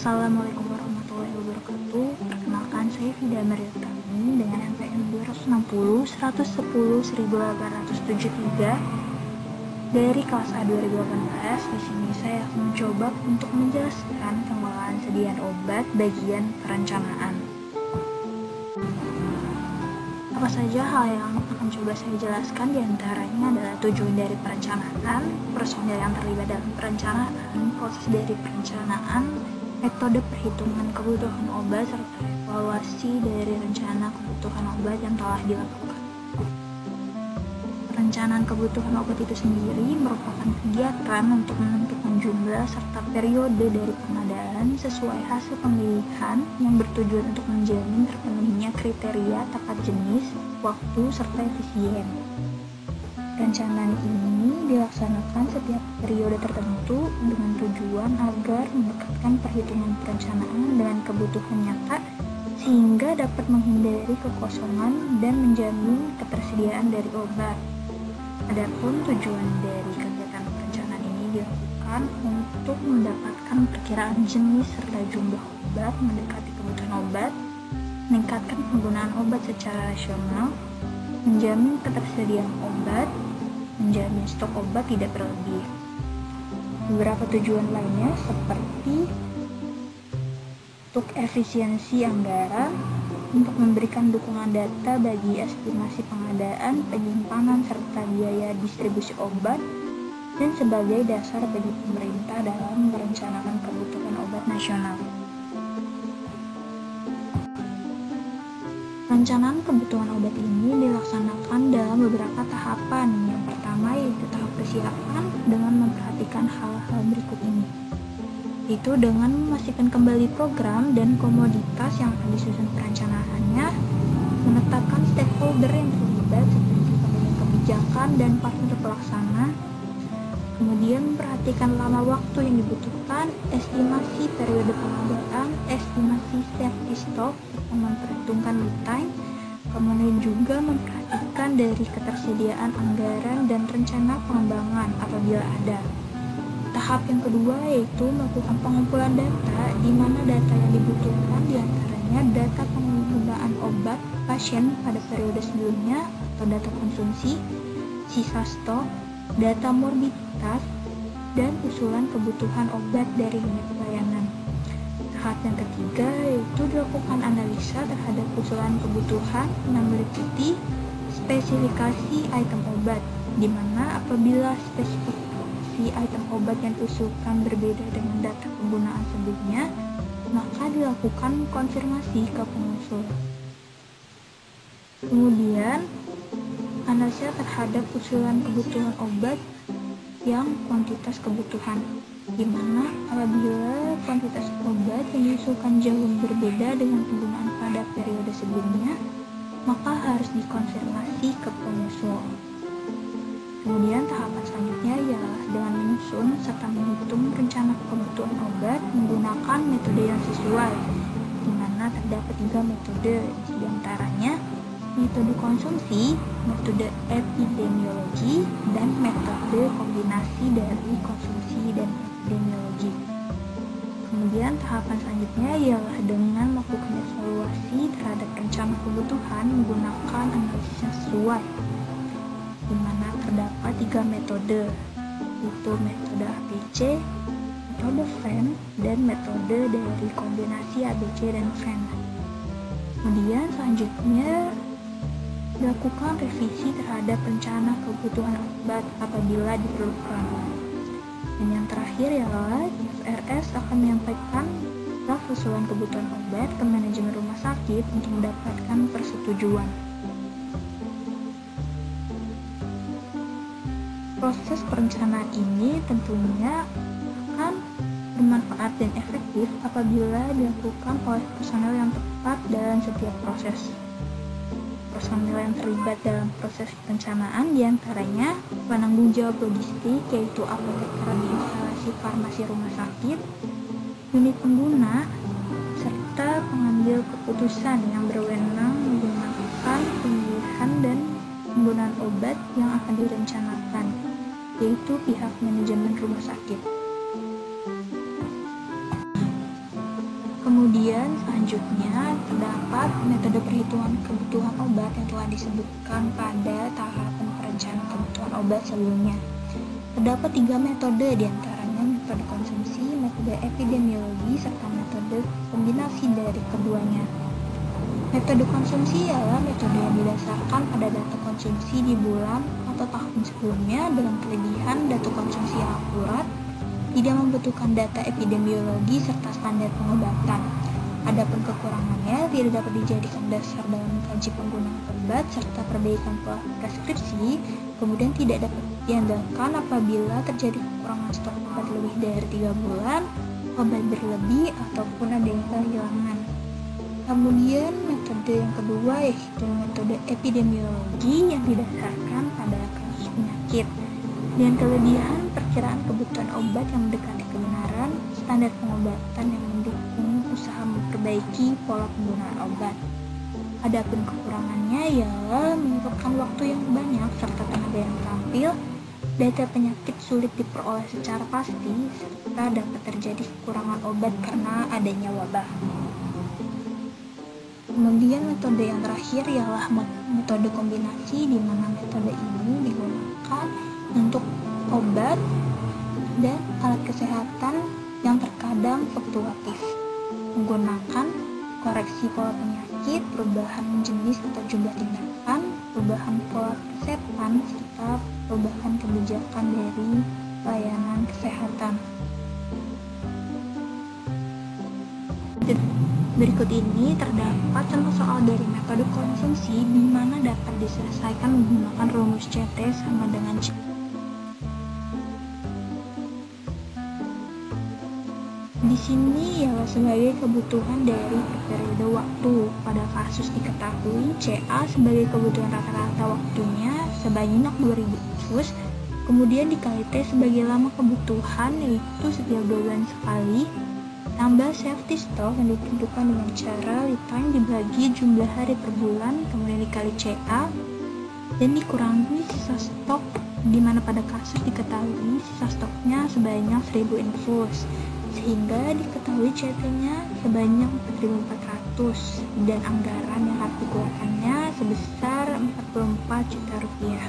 Assalamualaikum warahmatullahi wabarakatuh. Perkenalkan, saya Fida Mariutami dengan NPM 260 110 1873 dari kelas A 2018. Di sini saya akan mencoba untuk menjelaskan pengelolaan sediaan obat bagian perencanaan. Apa saja hal yang akan coba saya jelaskan, diantaranya adalah tujuan dari perencanaan, personil yang terlibat dalam perencanaan, proses dari perencanaan, metode perhitungan kebutuhan obat, serta evaluasi dari rencana kebutuhan obat yang telah dilakukan. Perencanaan kebutuhan obat itu sendiri merupakan kegiatan untuk menentukan jumlah serta periode dari pengadaan sesuai hasil pemilihan yang bertujuan untuk menjamin terpenuhinya kriteria tepat jenis, waktu, serta efisien. Perencanaan ini dilaksanakan setiap periode tertentu dengan tujuan agar mendekatkan perhitungan perencanaan dengan kebutuhan nyata sehingga dapat menghindari kekosongan dan menjamin ketersediaan dari obat. Adapun tujuan dari kegiatan perencanaan ini dilakukan untuk mendapatkan perkiraan jenis serta jumlah obat, mendekati kebutuhan obat, meningkatkan penggunaan obat secara rasional, menjamin ketersediaan obat, menjamin stok obat tidak berlebih. Beberapa tujuan lainnya seperti untuk efisiensi anggaran, untuk memberikan dukungan data bagi estimasi pengadaan, penyimpanan, serta biaya distribusi obat, dan sebagai dasar bagi pemerintah dalam merencanakan kebutuhan obat nasional. Perencanaan kebutuhan obat ini dilaksanakan dalam beberapa tahapan. Yang pertama yaitu tahap persiapan dengan memperhatikan hal-hal berikut ini, yaitu dengan memastikan kembali program dan komoditas yang akan disusun perencanaannya, menetapkan stakeholder yang terlibat seperti pemilihan kebijakan dan partner pelaksana, kemudian memperhatikan lama waktu yang dibutuhkan, estimasi periode pengadaan, estimasi safety stock, serta memperhitungkan lead time, kemudian juga memperhatikan dari ketersediaan anggaran dan rencana pengembangan apabila ada. Tahap yang kedua yaitu melakukan pengumpulan data, di mana data yang dibutuhkan diantaranya data penggunaan obat pasien pada periode sebelumnya atau data konsumsi, sisa stok, data morbiditas, dan usulan kebutuhan obat dari unit pelayanan. Tahap yang ketiga yaitu dilakukan analisa terhadap usulan kebutuhan yang meliputi spesifikasi item obat, di mana apabila spesifikasi item obat yang diusulkan berbeda dengan data penggunaan sebelumnya, maka dilakukan konfirmasi ke pengusul. Kemudian, analisa terhadap usulan kebutuhan obat yang kuantitas kebutuhan, di mana apabila kuantitas obat yang diusulkan jauh berbeda dengan penggunaan pada periode sebelumnya, maka harus dikonfirmasi ke pengusul. Kemudian tahapan selanjutnya ialah dengan menyusun serta menghitung rencana kebutuhan obat menggunakan metode yang sesuai, di mana terdapat 3 metode, di antaranya metode konsumsi, metode epidemiologi, dan metode kombinasi dari konsumsi dan epidemiologi. Kemudian tahapan selanjutnya ialah dengan melakukan evaluasi terhadap rencana kebutuhan menggunakan analisis yang sesuai, di mana terdapat 3 metode, yaitu metode ABC, metode FRAND, dan metode dari kombinasi ABC dan FRAND. Kemudian selanjutnya dilakukan revisi terhadap rencana kebutuhan obat apabila diperlukan. Dan yang terakhir ialah IFRS akan menyampaikan draft usulan kebutuhan obat ke manajemen rumah sakit untuk mendapatkan persetujuan. Proses perencanaan ini tentunya akan bermanfaat dan efektif apabila dilakukan oleh personel yang tepat dalam setiap proses. Personel yang terlibat dalam proses perencanaan diantaranya penanggung jawab logistik, yaitu apoteker di instalasi farmasi rumah sakit, unit pengguna, serta pengambil keputusan yang berwenang menggunakan pemilihan dan penggunaan obat yang akan direncanakan, yaitu pihak manajemen rumah sakit. Kemudian selanjutnya terdapat metode perhitungan kebutuhan obat yang telah disebutkan pada tahapan perencanaan kebutuhan obat sebelumnya. Terdapat 3 metode, diantaranya metode konsumsi, metode epidemiologi, serta metode kombinasi dari keduanya. Metode konsumsi ialah metode yang didasarkan pada data konsumsi di bulan atau tahun sebelumnya dengan kelebihan data konsumsi yang akurat, tidak membutuhkan data epidemiologi serta standar pengobatan. Adapun kekurangannya tidak dapat dijadikan dasar dalam mengkaji penggunaan obat serta perbaikan pola preskripsi, kemudian tidak dapat diandalkan apabila terjadi kekurangan stok obat lebih dari 3 bulan, obat berlebih, ataupun ada yang kehilangan. Kemudian metode yang kedua yaitu metode epidemiologi yang didasarkan pada kasus penyakit. Dengan kelebihan perkiraan kebutuhan obat yang mendekati kebenaran, standar pengobatan yang mendukung usaha memperbaiki pola penggunaan obat. Adapun kekurangannya ialah memerlukan waktu yang banyak serta tenaga yang terampil, data penyakit sulit diperoleh secara pasti, serta dapat terjadi kekurangan obat karena adanya wabah. Kemudian metode yang terakhir ialah metode kombinasi, di mana metode ini digunakan untuk obat dan alat kesehatan yang terkadang fluktuatif, menggunakan koreksi pola penyakit, perubahan jenis atau jumlah tindakan, perubahan pola reseptan, serta perubahan kebijakan dari layanan kesehatan. Berikut ini terdapat contoh soal dari metode konsumsi di mana dapat diselesaikan menggunakan rumus CT sama dengan C. Di sini ialah sebagai kebutuhan dari periode waktu. Pada kasus diketahui CA sebagai kebutuhan rata-rata waktunya sebanyak 2000 infus, kemudian dikali T sebagai lama kebutuhan yaitu setiap 2 bulan sekali, tambah safety stock yang ditentukan dengan cara lead time dibagi jumlah hari per bulan, kemudian dikali CA, dan dikurangi sisa stok, di mana pada kasus diketahui sisa stoknya sebanyak 1000 infus, sehingga diketahui CT-nya sebanyak 4.400 dan anggaran yang harus dikeluarkannya sebesar 44 juta rupiah.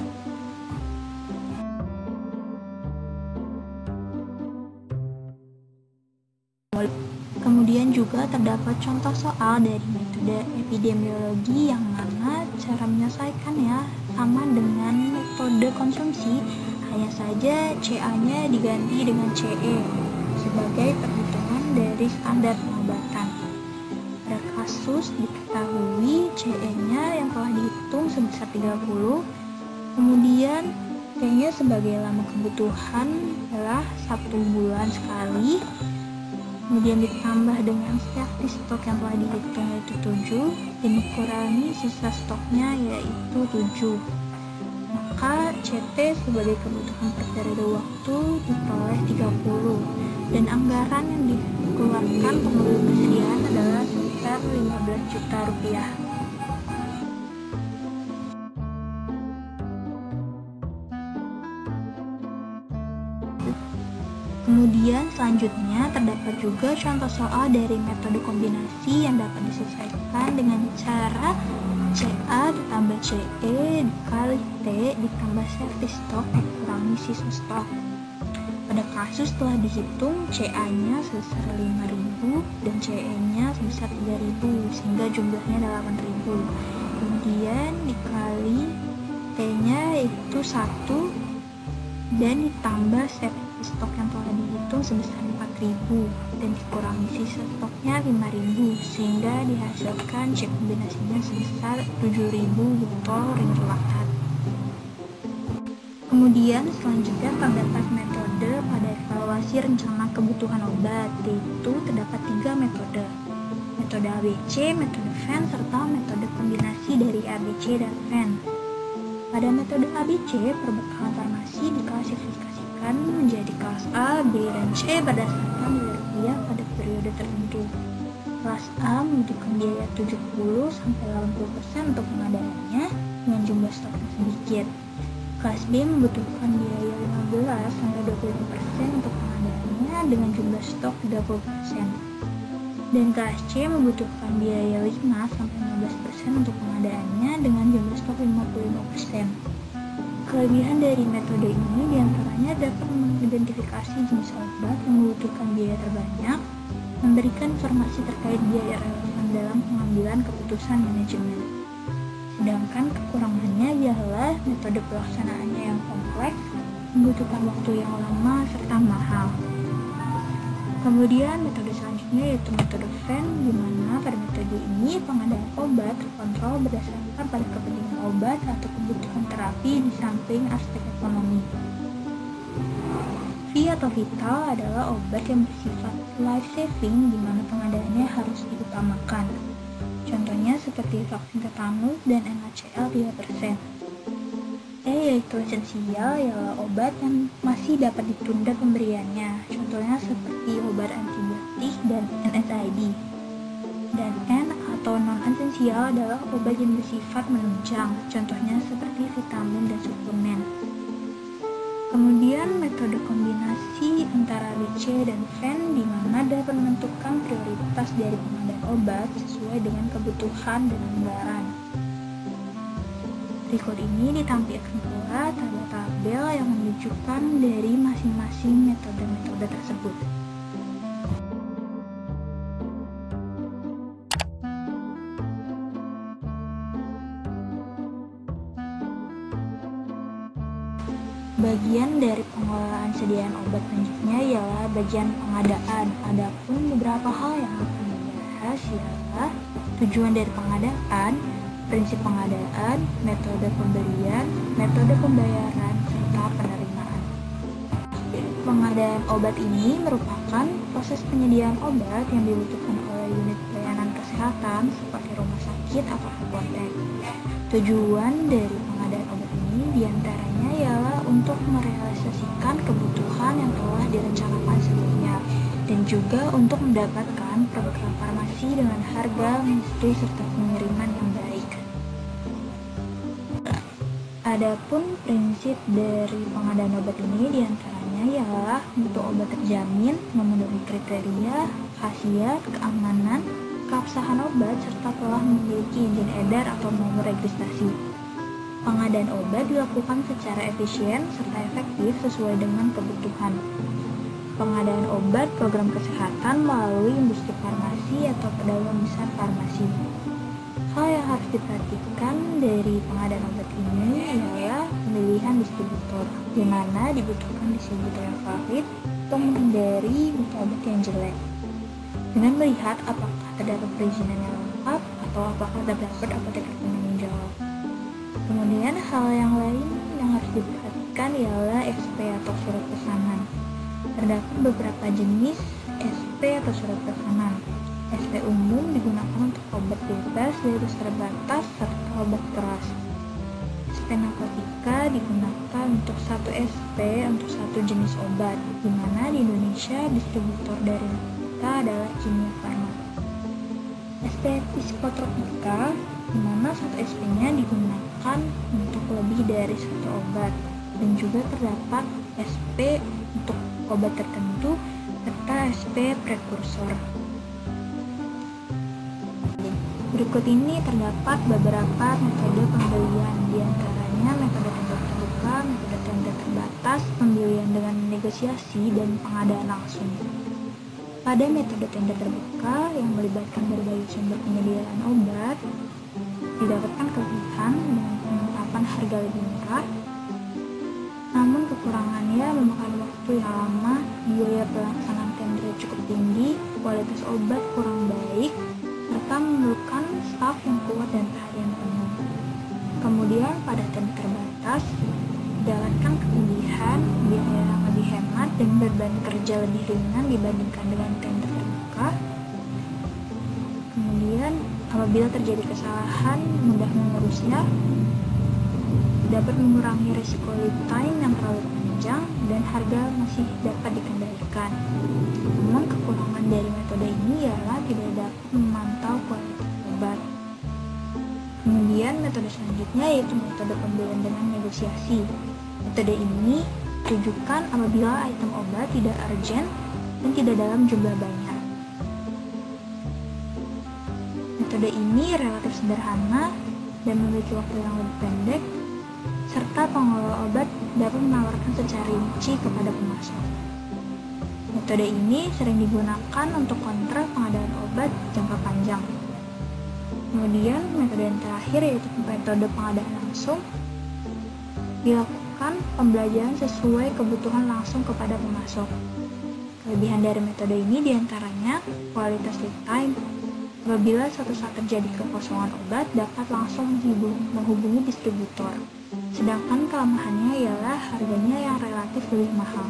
Kemudian juga terdapat contoh soal dari metode epidemiologi yang mana cara menyelesaikannya sama dengan metode konsumsi, hanya saja CA-nya diganti dengan CE sebagai perhitungan dari standar pengobatan. Pada kasus diketahui CE-nya yang telah dihitung sebesar 30, kemudian T-nya sebagai lama kebutuhan adalah 1 bulan sekali, kemudian ditambah dengan safety stok yang telah dihitung yaitu 7, dan dikurangi sisa stoknya yaitu 7. Maka CT sebagai kebutuhan per periode waktu diperoleh 30, dan anggaran yang dikeluarkan pembelian persediaan adalah sekitar 15 juta rupiah. Kemudian selanjutnya terdapat juga contoh soal dari metode kombinasi yang dapat diselesaikan dengan cara CA ditambah CE dikali T ditambah safety stock dikurangi sisa stok. Pada kasus telah dihitung CA-nya sebesar 5.000 dan CE-nya sebesar 3.000 sehingga jumlahnya 8.000. Kemudian dikali T-nya itu 1 dan ditambah safety stok yang telah dihitung sebesar 4.000 dan dikurangi sisa stoknya 5.000 sehingga dihasilkan C kombinasinya sebesar 7.000 botol ring relaxat. Kemudian selanjutnya terdapat metode pada evaluasi rencana kebutuhan obat, yaitu terdapat 3 metode. Metode ABC, metode Venn, serta metode kombinasi dari ABC dan Venn. Pada metode ABC, perbekalan farmasi diklasifikasikan menjadi kelas A, B, dan C berdasarkan nilai rupiah pada periode tertentu. Kelas A membutuhkan biaya 70-80% untuk pengadaannya dengan jumlah stok yang sedikit. Kelas B membutuhkan biaya 15-25% untuk pengadaannya dengan jumlah stok 30%. Dan KSC membutuhkan biaya 5-15% untuk pengadaannya dengan jumlah stok 55%. Kelebihan dari metode ini diantaranya dapat mengidentifikasi jenis obat yang membutuhkan biaya terbanyak, memberikan informasi terkait biaya relevan dalam pengambilan keputusan manajemen. Sedangkan kekurangannya ialah metode pelaksanaannya yang kompleks, membutuhkan waktu yang lama serta mahal. Kemudian metode selanjutnya yaitu metode FEN, di mana pada metode ini pengadaan obat terkontrol berdasarkan pada kepentingan obat atau kebutuhan terapi di samping aspek ekonomi. V atau vital adalah obat yang bersifat life saving, di mana pengadaannya harus diutamakan. Contohnya seperti vaksin tetanus dan NaCl 3%. E yaitu esensial, ialah obat yang masih dapat ditunda pemberiannya, contohnya seperti obat antibiotik dan NSAID. Dan N atau non-esensial adalah obat yang bersifat menunjang, contohnya seperti vitamin dan suplemen. Kemudian metode kombinasi antara BC dan FEN, di mana dapat menentukan prioritas dari pengadaan obat sesuai dengan kebutuhan dan anggaran. Berikut ini ditampilkan pula tabel yang menunjukkan dari masing-masing metode-metode tersebut. Bagian dari pengelolaan sediaan obat selanjutnya ialah bagian pengadaan. Adapun beberapa hal yang akan dibahas ialah tujuan dari pengadaan, prinsip pengadaan, metode pembelian, metode pembayaran, serta penerimaan. Pengadaan obat ini merupakan proses penyediaan obat yang dibutuhkan oleh unit pelayanan kesehatan seperti rumah sakit atau apotek. Tujuan dari pengadaan obat ini diantaranya ialah untuk merealisasikan kebutuhan yang telah direncanakan sebelumnya dan juga untuk mendapatkan program farmasi dengan harga, mutu, serta pengiriman yang baik. Adapun prinsip dari pengadaan obat ini diantaranya ialah mutu obat terjamin, memenuhi kriteria, khasiat, keamanan, keabsahan obat, serta telah memiliki izin edar atau nomor registrasi. Pengadaan obat dilakukan secara efisien serta efektif sesuai dengan kebutuhan. Pengadaan obat program kesehatan melalui industri farmasi atau pedagang besar farmasi. Hal yang harus diperhatikan dari pengadaan obat ini adalah pemilihan distributor, di mana dibutuhkan distributor yang valid untuk menghindari obat yang jelek. Dengan melihat apakah terdapat perizinan yang lengkap atau apakah terdapat apoteker penanggung jawab. Kemudian hal yang lain yang harus diperhatikan ialah SP atau surat pesanan. Terdapat beberapa jenis SP atau surat pesanan. SP umum digunakan untuk obat bebas, dosis terbatas, serta obat keras. SP narkotika digunakan untuk satu SP untuk satu jenis obat, di mana di Indonesia distributor dari narkotika adalah Kimia Farma. SP psikotropika, di mana satu SP-nya digunakan untuk lebih dari satu obat, dan juga terdapat SP untuk obat tertentu serta SP prekursor. Berikut ini terdapat beberapa metode pembelian, diantaranya metode tender terbuka, metode tender terbatas, pembelian dengan negosiasi, dan pengadaan langsung. Pada metode tender terbuka yang melibatkan berbagai sumber penyediaan obat, didapatkan kelebihan dengan penetapan harga lebih murah, namun kekurangannya memakan waktu yang lama, biaya pelaksanaan tender cukup tinggi, kualitas obat kurang baik, serta memerlukan staf yang kuat dan perhatian penuh. Kemudian pada tender terbatas, didapatkan kelebihan, biaya yang lebih hemat, dan beban kerja lebih ringan dibandingkan dengan tender terbuka. Kemudian apabila terjadi kesalahan, mudah mengurusnya, dapat mengurangi risiko lead time yang terlalu panjang, dan harga masih dapat dikendalikan. Namun kekurangan dari metode ini ialah tidak dapat memantau kualitas obat. Kemudian metode selanjutnya yaitu metode pembelian dengan negosiasi. Metode ini ditujukan apabila item obat tidak urgent dan tidak dalam jumlah banyak. Metode ini relatif sederhana dan memiliki waktu yang lebih pendek, serta pengelola obat dapat menawarkan secara rinci kepada pemasok. Metode ini sering digunakan untuk kontrak pengadaan obat jangka panjang. Kemudian metode yang terakhir yaitu metode pengadaan langsung. Dilakukan pembelajaran sesuai kebutuhan langsung kepada pemasok. Kelebihan dari metode ini diantaranya kualitas lead time. Apabila suatu saat terjadi kekosongan obat, dapat langsung menghubungi distributor. Sedangkan kelemahannya ialah harganya yang relatif lebih mahal.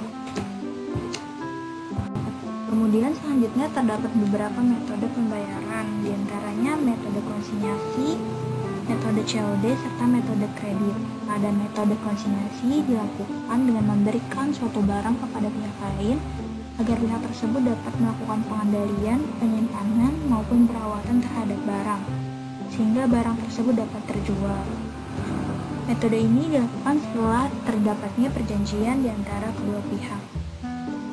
Kemudian selanjutnya terdapat beberapa metode pembayaran, diantaranya metode konsinyasi, metode COD, serta metode kredit. Pada metode konsinyasi dilakukan dengan memberikan suatu barang kepada pihak lain agar pihak tersebut dapat melakukan pengendalian, penyimpanan, maupun perawatan terhadap barang, sehingga barang tersebut dapat terjual. Metode ini dilakukan setelah terdapatnya perjanjian di antara kedua pihak.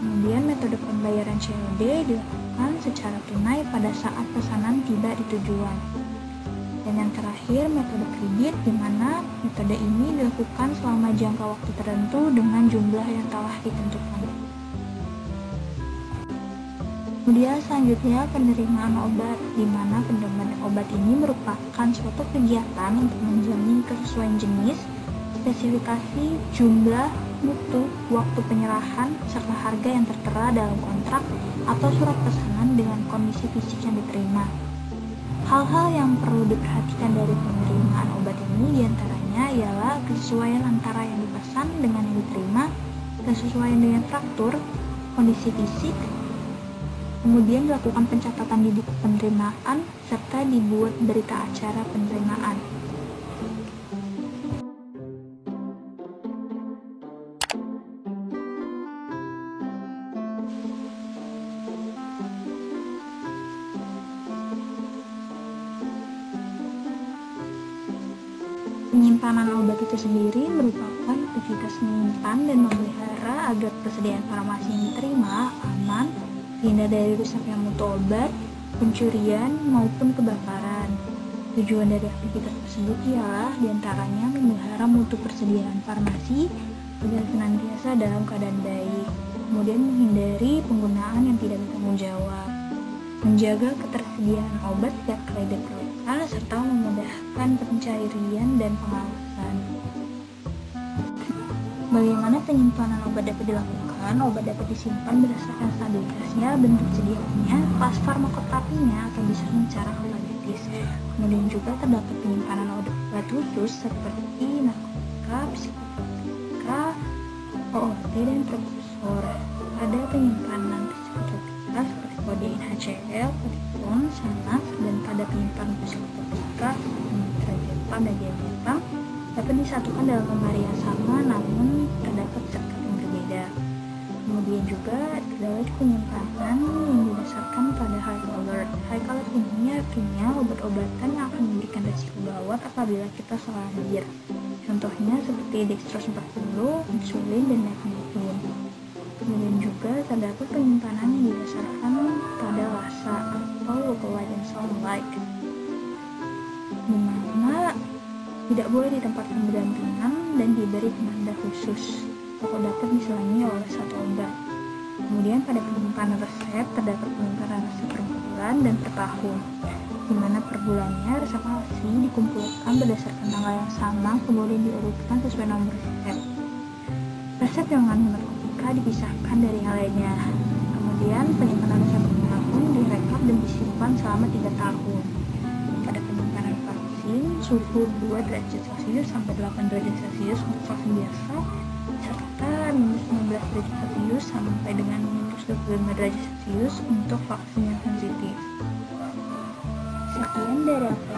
Kemudian metode pembayaran COD dilakukan secara tunai pada saat pesanan tiba di tujuan. Dan yang terakhir metode kredit, di mana metode ini dilakukan selama jangka waktu tertentu dengan jumlah yang telah ditentukan. Kemudian selanjutnya penerimaan obat, di mana penerimaan obat ini merupakan suatu kegiatan untuk menjamin kesesuaian jenis, spesifikasi, jumlah, mutu, waktu penyerahan, serta harga yang tertera dalam kontrak atau surat pesanan dengan kondisi fisik yang diterima. Hal-hal yang perlu diperhatikan dari penerimaan obat ini diantaranya ialah kesesuaian antara yang dipesan dengan yang diterima, kesesuaian dengan faktur, kondisi fisik. Kemudian dilakukan pencatatan di buku penerimaan, serta dibuat berita acara penerimaan. Penyimpanan obat itu sendiri merupakan aktivitas menyimpan dan memelihara agar persediaan farmasi yang diterima aman, terhindar dari rusaknya mutu obat, pencurian, maupun kebakaran. Tujuan dari aktivitas tersebut ialah diantaranya memelihara mutu persediaan farmasi agar senantiasa dalam keadaan baik, kemudian menghindari penggunaan yang tidak bertanggung jawab, menjaga ketersediaan obat setiap kali diperlukan, serta memudahkan pencarian dan pengawasan. Bagaimana penyimpanan obat dapat dilakukan? Obat dapat disimpan berdasarkan stabilitasnya, bentuk sediaannya, kelas farmakoterapinya, atau bisa secara alfabetis. Kemudian juga terdapat penyimpanan obat khusus seperti narkotika, psikotropika, OOT, dan prekursor. Ada penyimpanan psikotropika seperti kodein HCl, kotifon, sanas, dan pada penyimpanan psikotropika trazepam dan diazepam dapat disatukan dalam lemari yang sama namun terdapat zat yang berbeda. Kemudian juga terdapat penyimpanan yang didasarkan pada high alert. High alert ini artinya obat-obatan yang akan memberikan resiko gawat apabila kita salah hadir. Contohnya seperti dextrose 40, insulin, dan metformin. Kemudian juga terdapat penyimpanan yang didasarkan pada rasa atau localized and sound-like, di mana tidak boleh ditempatkan berdampingan dan diberi penanda khusus atau dapat diselangi oleh satu obat. Kemudian pada penyimpanan resep terdapat penyimpanan resep per bulan dan per tahun, di mana per bulannya resep palsi dikumpulkan berdasarkan tanggal yang sama kemudian diurutkan sesuai nomor resep. Resep yang mengandung narkotika dipisahkan dari yang lainnya. Kemudian penyimpanan resep per tahun direkap dan disimpan selama 3 tahun. Pada penyimpanan vaksin, suhu 2 derajat Celcius sampai 8 derajat Celcius untuk vaksin biasa, serta minus 15 derajat Celcius sampai dengan minus 25 derajat Celcius untuk vaksin yang sensitif. Sekian dari aku